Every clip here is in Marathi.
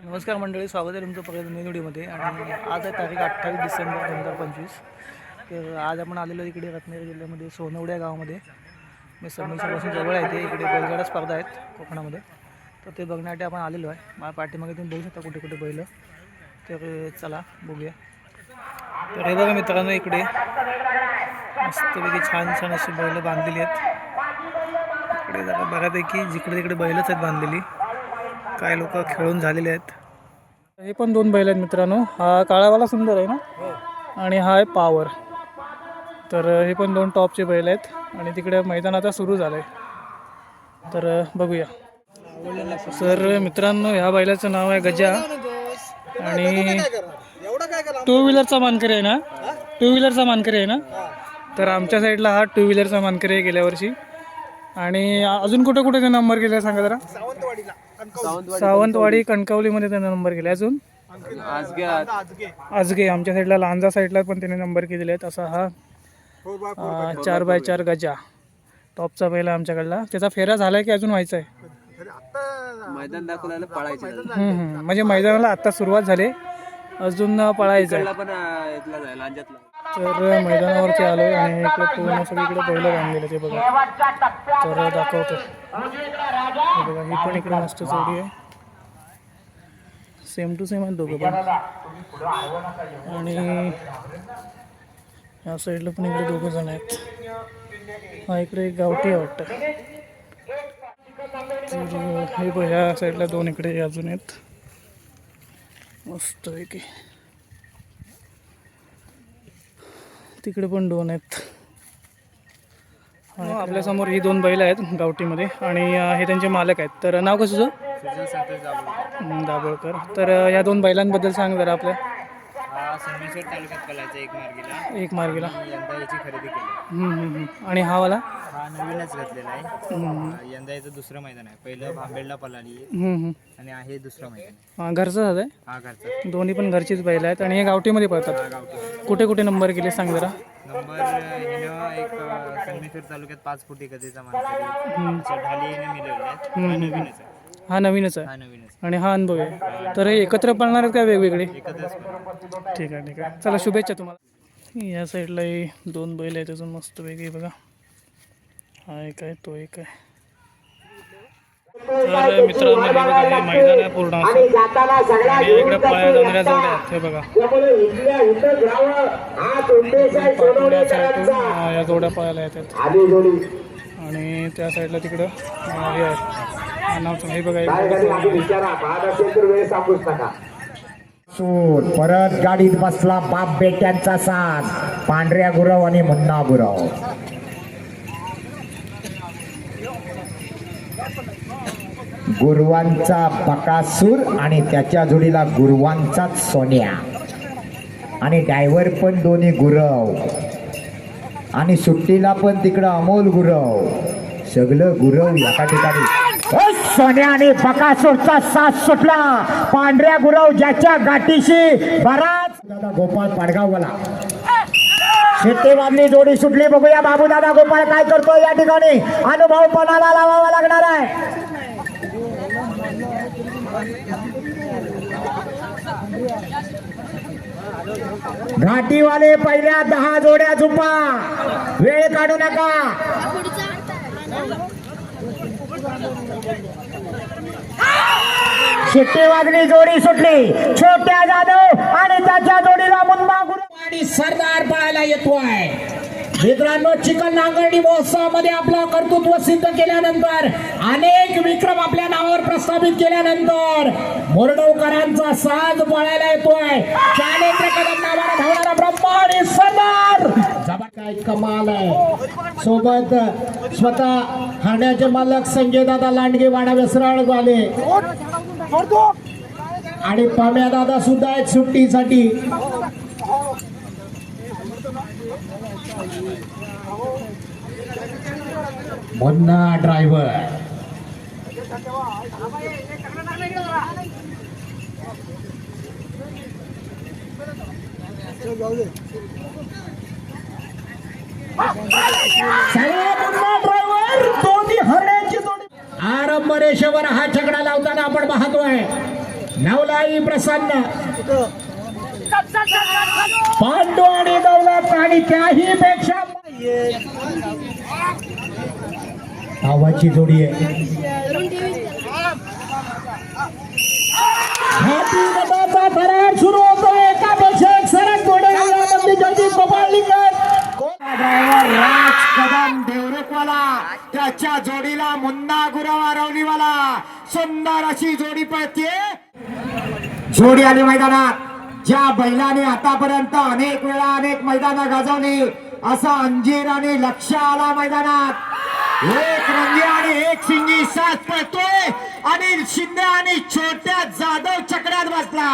नमस्कार मंडळी, स्वागत आहे तुमचं परत नवीन व्हिडिओमध्ये. आणि आज आहे तारीख 28 डिसेंबर 2025. तर आज आपण आलेलो इकडे रत्नागिरी जिल्ह्यामध्ये सोनवड्या गावामध्ये. मी संगमेश्वरपासून जवळ आहे ते. इकडे बैलगाडा स्पर्धा आहेत कोकणामध्ये, तर ते बघण्यासाठी आपण आलेलो आहे. मला पाठीमागे तुम्ही बघू शकता कुठे कुठे बैल. तर चला बघूया. तर हे बघा मित्रांनो, इकडे मस्तपैकी छान छान अशी बैल बांधलेली आहेत. इकडे जरा बऱ्यापैकी जिकडे तिकडे बैलच आहेत बांधलेली. काही लोक खेळून झालेले आहेत. हे पण दोन बैल आहेत मित्रांनो. हा काळावाला सुंदर आहे ना, आणि हा आहे पावर. तर हे पण दोन टॉपचे बैल आहेत. आणि तिकडे मैदान आता सुरू झालं आहे, तर बघूया. तर मित्रांनो, ह्या बैलाचं नाव आहे गजा. आणि टू व्हीलरचा मानकरी आहे ना, टू व्हीलरचा मानकरी आहे ना. तर आमच्या साईडला हा टू व्हीलरचा मानकरी आहे गेल्या वर्षी. आणि अजून कुठे कुठे त्याने नंबर केला सांगा जरा. सावंतवाडी कणकवलीमध्ये त्याने नंबर केले. अजून आजगे आमच्या साईडला, लांजा साईडला पण त्याने नंबर केलेले आहेत. असा हा 4x4 गजा टॉपचा बैल आमच्याकडला. त्याचा फेरा झालाय की अजून व्हायचा आहे? मैदान दाखवल्याला पळायचं. म्हणजे मैदानाला आता सुरुवात झाली, अजून पळायचं आहे. तर मैदानावरती आलो आहे आणि इकडे पूर्ण सगळीकडे बैल बांधलेले ते बघा. तर दाखवतो बघा. ही पण इकडे मस्त जोडी आहे, सेम टू सेम आहे दोघं पण. आणि या साईडला पण इकडे दोघं जण आहेत. हा इकडे एक गावठी आहे वाटतं. तर हे बघ, ह्या साईडला दोन इकडे अजून आहेत मस्त आहे की. तिकडे पण दोन आहेत. आपल्यासमोर ही दोन बैल आहेत गावठीमध्ये, आणि हे त्यांचे मालक आहेत. तर नाव कसं तुझं? दाभोळकर. तर या दोन बैलांबद्दल सांग जरा आपल्या. संगमेश्वर तालुक्यात पळायचा एक मार्गीला. यंदा याची खरेदी केली. आणि हा वाला हा नवीनच घेतलेला आहे. यंदा याचं दुसरं मैदान आहे. पहिलं भांबेडला पळाली आणि आहे दुसरं मैदान. घरचं आहे? हा घरचा. दोन्ही पण घरचीच बैल आहेत. आणि हे गावठीमध्ये पळतात. कुठे कुठे नंबर केले सांग जरा. नंबर हिनं एक संगमेश्वर तालुक्यात 5 फुटी गतीचा मानकरी ढालीने मिळवले आहेत. नवीनच आहे. हा नवीनच आहे. हा नवीनच आणि हा अनुभव आहे. तर हे एकत्र पळणार आहेत का वेगवेगळे? एकत्रच. ठीक आहे ठीक आहे, चला शुभेच्छा तुम्हाला. या साईडलाही दोन बैल आहेत अजून मस्त वेगळी बघा. हा एक आहे, तो एक आहे. तर मित्रांनो, हे बघा, हे मैदान आहे पूर्ण असं. आणि इकडे पळायला जाणाऱ्या जोड्या आहेत हे बघा. या जोड्या पळायला येतात. आणि त्या साईडला तिकडं हे आहे नाव. हे बघा, परत गाडीत बसला बाप बेट्यांचा साथ, पांढऱ्या गुरव आणि मुन्ना गुरव. गुरवांचा बकासूर आणि त्याच्या जोडीला गुरवांचाच सोन्या. आणि ड्रायव्हर पण दोन्ही गुरव. आणि सुट्टीला पण तिकडं अमोल गुरव. सगळं गुरव एका ठिकाणी. सोन्या आणि बकासूरचा साथ सुटला. पांढऱ्या गुरव ज्याच्या गाठीशी बराच. दादा गोपाळ पाडगाववाला शेट्टेवादली जोडी सुटली. बघूया बाबू दादा गोपाळ काय करतो या ठिकाणी. अनुभव पणाला लावावा लागणार आहे. घाटीवाले पहिल्या 10 जोड्या झुपा, वेळ काढू नका. शिट्टीवादली जोडी सुटली. छोट्या जाधव आणि त्याच्या जोडीला मुन्ना गुरु आणि सरदार पळायला येतोय. मित्रांनो, चिकन नांगरणी महोत्सवामध्ये आपलं कर्तृत्व सिद्ध केल्यानंतर, अनेक विक्रम आपल्या नावावर प्रस्थापित केल्यानंतर मोरडवकरांचा साज पळायला येतोय. चालेंद्र कदम नावाने धावणारा ब्रह्मा आणि सरदार. काय कमाल आहे. सोबत स्वतः हरण्याचे मालक संजय दादा लांडगे वाडा वेसराळ आले. आणि पाम्या दादा सुद्धा आहेत सुट्टीसाठी. मुन्ना ड्रायव्हर. दोन्ही हरण्याची जोडी. आरंभ रेषेवर हा छकडा लावताना आपण पाहतोय. नवलाई प्रसन्न पांडू आणि दौलत आणि त्याही पेक्षा आवाची जोडी आहे. हाती गटाचा थरार सुरू होतो. एकापेक्षा एक सरक घोड्यामध्ये जगदीश गोपाळलीकर ड्रायव्हर राज कदम देवरुखवाला त्याच्या जोडीला मुन्ना गुरावा रवलीवाला सुंदर अशी जोडी पळते. जोडी आली मैदानात. ज्या बैलाने आतापर्यंत अनेक वेळा अनेक मैदानं गाजवली असा अंजीर आणि लक्ष आला मैदानात. एक रंगी आणि एक सिंगी साथ पळतोय. अनिल शिंदे आणि छोट्या जाधव चकड्यात बसला.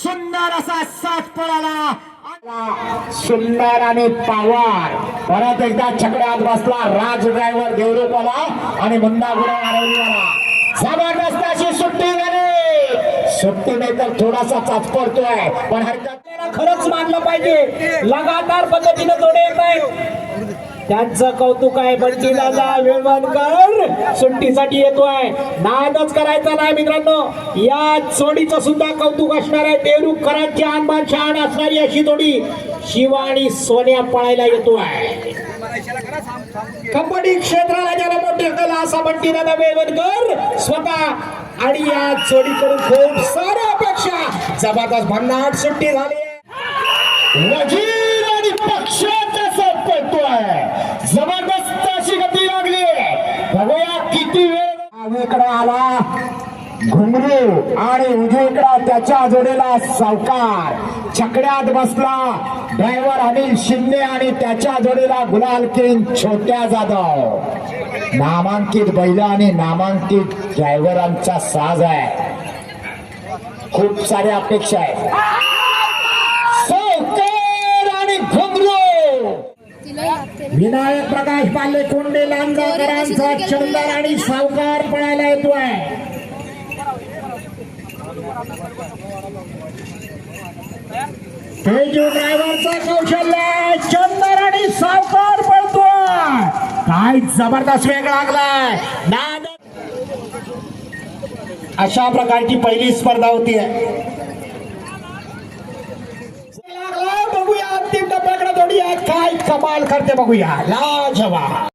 सुंदर असा साथ पळाला. सुंदर आणि पावार परत एकदा छकड्यात बसला. राज ड्रायव्हर देवरुखवाला आणि मुन्ना गुराव आरवलीवाला. जबरदस्त अशी सुट्टी झाली. सुट्टी नाही तर थोडासा चाचपडतोय पण हरकत खरंच मानलं पाहिजे. लगातार पद्धतीने जोडे येत आहेत. त्यांचं कौतुक आहे. बंटी दादा वेळवणकर सुट्टीसाठी येतोय. नादच करायचा नाही मित्रांनो. या जोडीचं सुद्धा कौतुक असणार आहे. देवरुखकरांची आणबान शान असणारी अशी जोडी शिवा आणि सोन्या पळायला येतोय. कबड्डी क्षेत्राला ज्याला मोठे कला असा बंटी दादा वेळवणकर स्वतः आणि या जोडीकडून खूप साऱ्या अपेक्षा. जबरदस्त भन्नाट सुट्टी झाली. वजीर आणि पक्षाचा साथ पळतोय. जबरदस्त अशी गती लागली. बघूया किती वेळ उजवीकडे आला घुंगरू आणि उजवीकडे त्याच्या जोडीला सावकार. छकड्यात बसला ड्रायव्हर अनिल शिंदे आणि त्याच्या जोडीला गुलाल किंग छोट्या जाधव. नामांकित बैल आणि नामांकित ड्रायव्हरांचा साज आहे. खूप साऱ्या अपेक्षा आहेत. सावकार आणि घुंगरू. विनायक प्रकाश पाले कोंडे लांजाकरांचा चंदर आणि सावकार पळायला येतोय. तेजू ड्रायव्हरचा कौशल्य. चंदर आणि सावकार पळतोय. काय जबरदस्त वेग लागलाय. नाद अशा प्रकारची पहिली स्पर्धा होती. बघूया अंतिम टप्प्याकडे जोडी आहे. काय कमाल करते बघूया. लाजवाब.